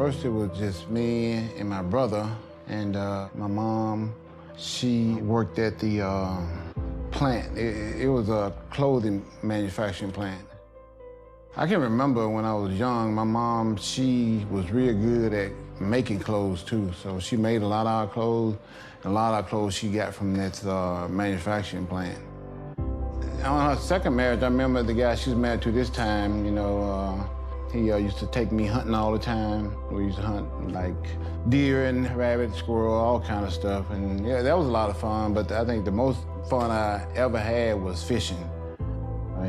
First, it was just me and my brother, and my mom, she worked at the plant. It was a clothing manufacturing plant. I can remember when I was young, my mom, she was real good at making clothes too. So she made a lot of our clothes. And a lot of our clothes she got from this manufacturing plant. On her second marriage, I remember the guy she was married to this time, you know, he used to take me hunting all the time. We used to hunt like deer and rabbit, squirrel, all kind of stuff. And yeah, that was a lot of fun, but I think the most fun I ever had was fishing.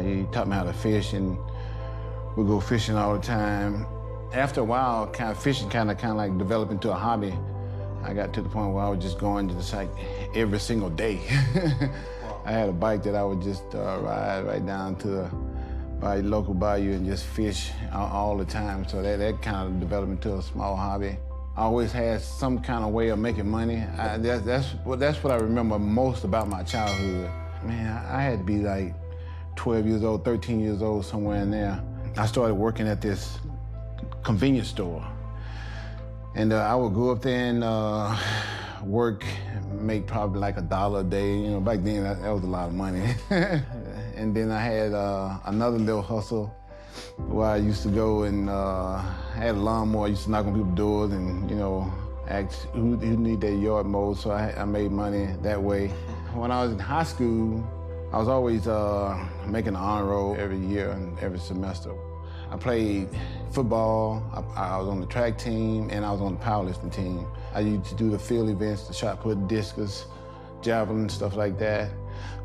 He taught me how to fish, and we'd go fishing all the time. After a while, fishing kind of like developed into a hobby. I got to the point where I was just going to the like every single day. I had a bike that I would just ride right down to the local bayou and just fish all the time. So that kind of developed into a small hobby. I always had some kind of way of making money. That's what I remember most about my childhood. Man, I had to be like 12 years old, 13 years old, somewhere in there. I started working at this convenience store. And I would go up there and work, make probably like $1 a day. You know, back then that was a lot of money. And then I had another little hustle where I used to go and had a lawnmower. I used to knock on people's doors and, you know, ask who need that yard mowed. So I made money that way. When I was in high school, I was always making an honor roll every year and every semester. I played football, I was on the track team, and I was on the powerlifting team. I used to do the field events, the shot put, discus, javelin, stuff like that.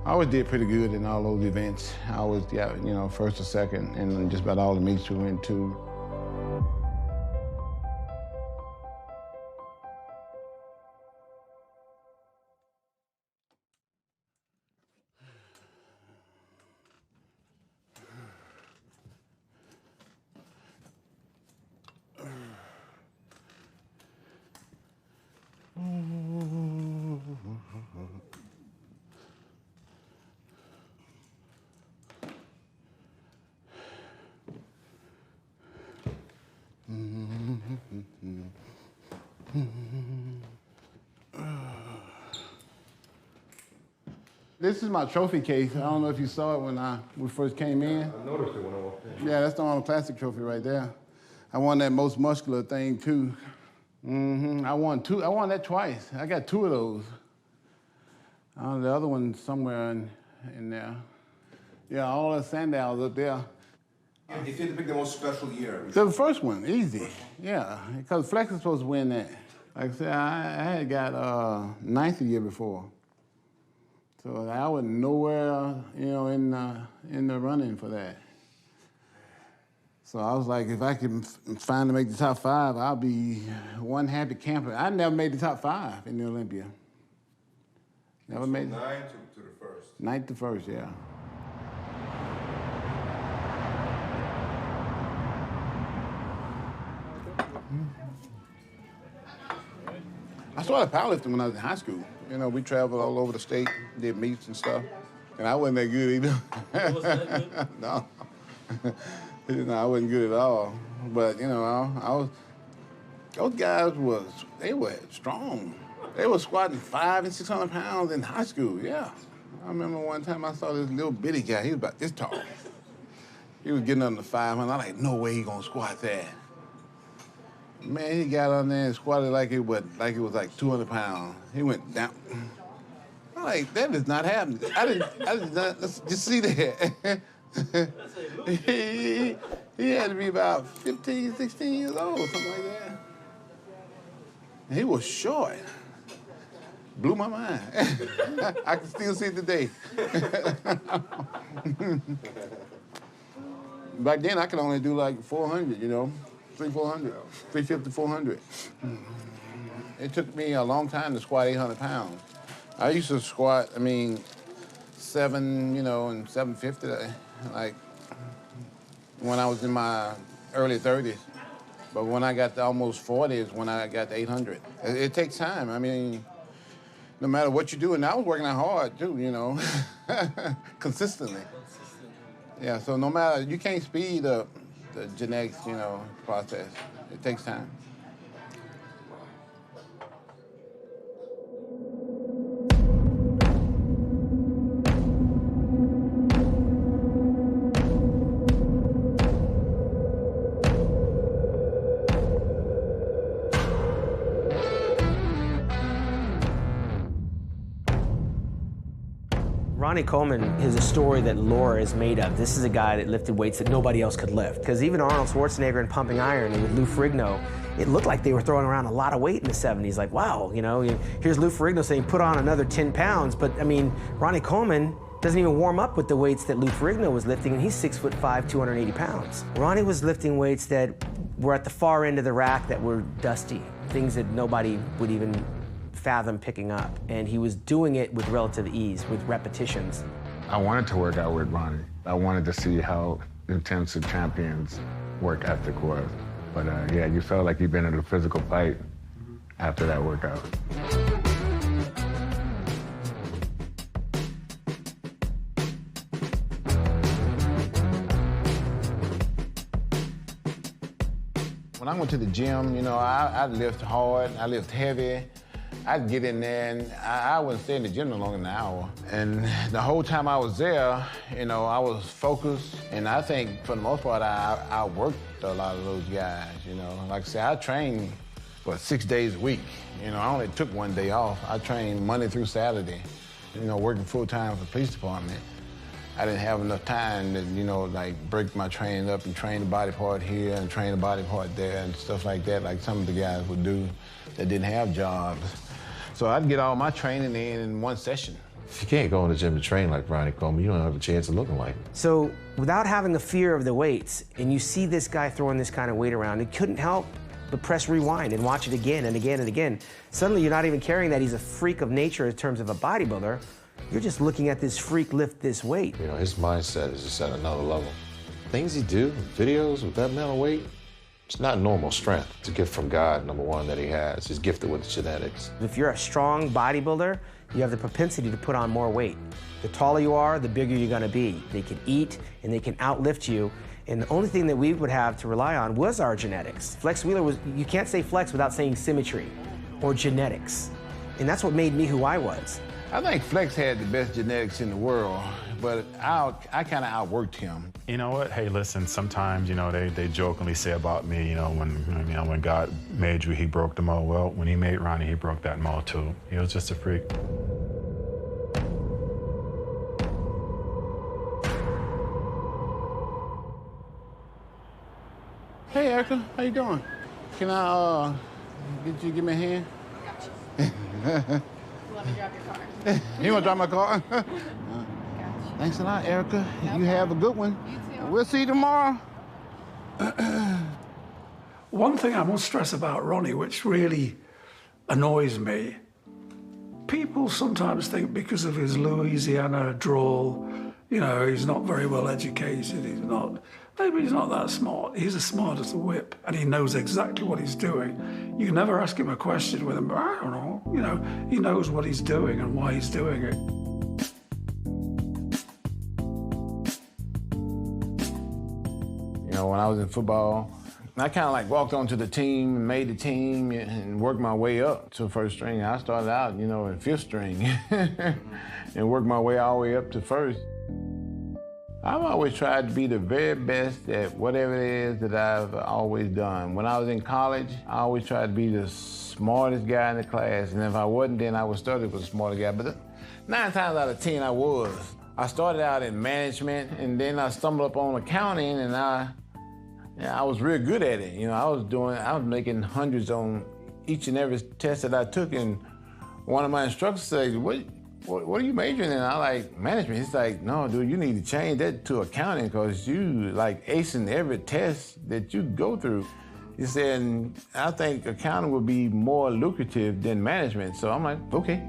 I always did pretty good in all those events. I always got, you know, first or second in just about all the meets we went to. This is my trophy case. I don't know if you saw it when we first came in. I noticed it when I walked in. Yeah, that's the Arnold Classic trophy right there. I won that most muscular thing too. I won that twice. I got 2 of those. The other one somewhere in there. Yeah, all the sandals up there. If you had to pick the most special year. The first one, easy. Yeah, because Flex is supposed to win that. Like I said, I had got 9th the year before. So I was nowhere, you know, in the running for that. So I was like, if I can find to make the top 5, I'll be one happy camper. I never made the top 5 in the Olympia. Never made it. 9 to the first. 9th to 1st, yeah. I started powerlifting when I was in high school. You know, we traveled all over the state, did meets and stuff. And I wasn't that good either. You wasn't that good? No. You know, I wasn't good at all. But, you know, I was, those guys they were strong. They were squatting 500 and 600 pounds in high school, yeah. I remember one time I saw this little bitty guy, he was about this tall. He was getting under 500, I'm like, no way he gonna squat that. Man, he got on there and squatted like it was like 200 pounds. He went down. I'm like, that does not happen. I did not just see that. he had to be about 15, 16 years old, something like that. And he was short. Blew my mind. I can still see it today. Back then, I could only do like 400, you know. 400, 350, 400. It took me a long time to squat 800 pounds. I used to squat, 7, you know, and 750, like when I was in my early 30s. But when I got to almost 40 is when I got to 800. It takes time. No matter what you do, and I was working out hard too, you know, consistently. Yeah, so no matter, you can't speed up the genetics, you know, process. It takes time. Ronnie Coleman is a story that lore is made of. This is a guy that lifted weights that nobody else could lift. Because even Arnold Schwarzenegger in Pumping Iron and with Lou Ferrigno, it looked like they were throwing around a lot of weight in the 70s. Like, wow, you know, here's Lou Ferrigno saying put on another 10 pounds. But I mean, Ronnie Coleman doesn't even warm up with the weights that Lou Ferrigno was lifting, and he's 6'5", 280 pounds. Ronnie was lifting weights that were at the far end of the rack that were dusty, things that nobody would even fathom picking up. And he was doing it with relative ease, with repetitions. I wanted to work out with Ronnie. I wanted to see how intense the champion's work ethic was. But yeah, you felt like you'd been in a physical fight after that workout. When I went to the gym, you know, I'd lift hard, I lift heavy. I'd get in there and I wouldn't stay in the gym no longer than an hour. And the whole time I was there, you know, I was focused. And I think for the most part, I worked a lot of those guys, you know. Like I said, I trained for 6 days a week. You know, I only took 1 day off. I trained Monday through Saturday, you know, working full-time for the police department. I didn't have enough time to, you know, like break my training up and train the body part here and train the body part there and stuff like that, like some of the guys would do that didn't have jobs. So I'd get all my training in one session. If you can't go in the gym to train like Ronnie Coleman, you don't have a chance of looking like him. So without having a fear of the weights, and you see this guy throwing this kind of weight around, it couldn't help but press rewind and watch it again and again and again. Suddenly you're not even caring that he's a freak of nature in terms of a bodybuilder. You're just looking at this freak lift this weight. You know, his mindset is just at another level. Things he do, videos with that amount of weight, it's not normal strength. It's a gift from God, number one, that he has. He's gifted with genetics. If you're a strong bodybuilder, you have the propensity to put on more weight. The taller you are, the bigger you're gonna be. They can eat and they can outlift you. And the only thing that we would have to rely on was our genetics. Flex Wheeler was, you can't say flex without saying symmetry or genetics. And that's what made me who I was. I think Flex had the best genetics in the world, but I kind of outworked him. You know what? Hey, listen, sometimes, you know, they jokingly say about me, you know, when God made you, he broke the mold. Well, when he made Ronnie, he broke that mold too. He was just a freak. Hey, Erica, how you doing? Can I, give me a hand? Let me drive your car. You want to drive my car? Thanks a lot, Erica. You have a good one. You too. We'll see you tomorrow. One thing I must stress about Ronnie, which really annoys me, people sometimes think because of his Louisiana drawl, you know, he's not very well educated, maybe he's not that smart. He's as smart as a whip, and he knows exactly what he's doing. You can never ask him a question with him, I don't know, you know, he knows what he's doing and why he's doing it. You know, when I was in football, I kind of like walked onto the team and made the team and worked my way up to first string. I started out, you know, in fifth string and worked my way all the way up to first. I've always tried to be the very best at whatever it is that I've always done. When I was in college, I always tried to be the smartest guy in the class, and if I wasn't, then I was studied with the smartest guy. But 9 times out of 10, I was. I started out in management, and then I stumbled upon accounting, and I was real good at it. You know, I was making hundreds on each and every test that I took, and one of my instructors said, what are you majoring in? I like management. He's like, no, dude, you need to change that to accounting because you like acing every test that you go through. He said, I think accounting would be more lucrative than management. So I'm like, okay.